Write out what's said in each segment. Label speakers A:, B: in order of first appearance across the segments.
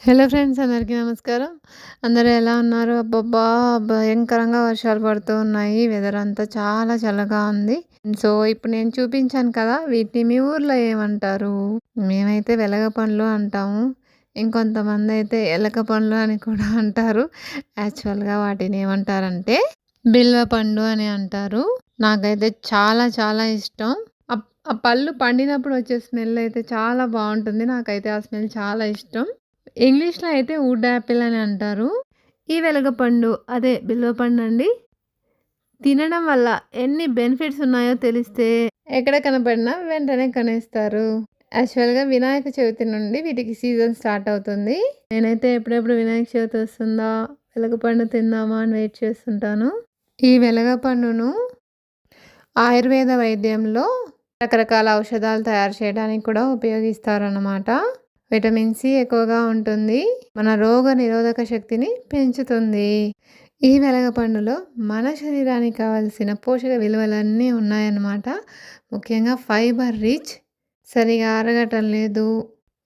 A: Hello friends, అందరికీ నమస్కారం. అందరూ ఎలా ఉన్నారు? అబ్బబ్బా! భయంకరంగా వర్షాలు పడుతూ ఉన్నాయి. వెదర్ అంతా చాలా చల్లగా ఉంది. సో, ఇప్పుడు నేను చూపించాను కదా! వీటిని మీ ఊర్లో ఏమంటారు? మేమైతే వెలగ పండ్లు అంటాము. ఇంకొంతమందయితే ఎలక పండ్లు అని కూడా అంటారు. యాక్చువల్‌గా వాటిని ఏమంటారంటే బిల్వ పండు అని అంటారు. నాకైతే చాలా చాలా ఇష్టం. ఆ పళ్ళు పండినప్పుడు వచ్చే స్మెల్ అయితే చాలా బావుంటుంది. నాకైతే ఆ స్మెల్ చాలా ఇష్టం. ఇంగ్లీష్‌లో అయితే వుడ్ యాపిల్ అని అంటారు. ఈ వెలగపండు అదే బిల్వ పండండి. తినడం వల్ల ఎన్ని బెనిఫిట్స్ ఉన్నాయో తెలిస్తే ఎక్కడ కనపడినా వెంటనే కొనేస్తారు. యాక్చువల్‌గా వినాయక చవితి నుండి వీటికి సీజన్ స్టార్ట్ అవుతుంది. నేనైతే ఎప్పుడెప్పుడు వినాయక చవితి వస్తుందా, వెలగపండు తిందామా అని వెయిట్ చేస్తుంటాను. ఈ వెలగపండును ఆయుర్వేద వైద్యంలో రకరకాల ఔషధాలు తయారు చేయడానికి కూడా ఉపయోగిస్తారన్నమాట. విటమిన్ సి ఎక్కువగా ఉంటుంది. మన రోగ నిరోధక శక్తిని పెంచుతుంది. ఈ వెలగపండులో మన శరీరానికి కావాల్సిన పోషక విలువలన్నీ ఉన్నాయన్నమాట. ముఖ్యంగా ఫైబర్ రిచ్, సరిగా అరగటం లేదు,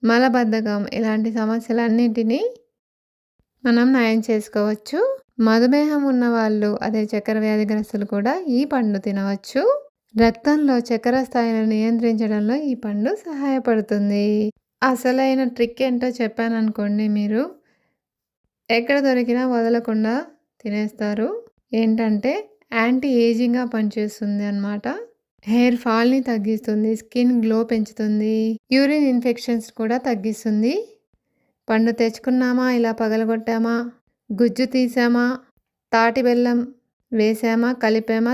A: మలబద్ధకం ఇలాంటి సమస్యలన్నింటినీ మనం నయం చేసుకోవచ్చు. మధుమేహం ఉన్నవాళ్ళు అదే చక్కెర వ్యాధిగ్రస్తులు కూడా ఈ పండు తినవచ్చు. రక్తంలో చక్కెర స్థాయిలను నియంత్రించడంలో ఈ పండు సహాయపడుతుంది. అసలైన ట్రిక్ ఏంటో చెప్పాననుకోండి, మీరు ఎక్కడ దొరికినా వదలకుండా తినేస్తారు. ఏంటంటే యాంటీ ఏజింగ్‌గా పనిచేస్తుంది అన్నమాట. హెయిర్ ఫాల్‌ని తగ్గిస్తుంది, స్కిన్ గ్లో పెంచుతుంది, యూరిన్ ఇన్ఫెక్షన్స్ కూడా తగ్గిస్తుంది. పండు తెచ్చుకున్నామా, ఇలా పగలగొట్టామా, గుజ్జు తీసామా, తాటి బెల్లం వేసామా, కలిపామా,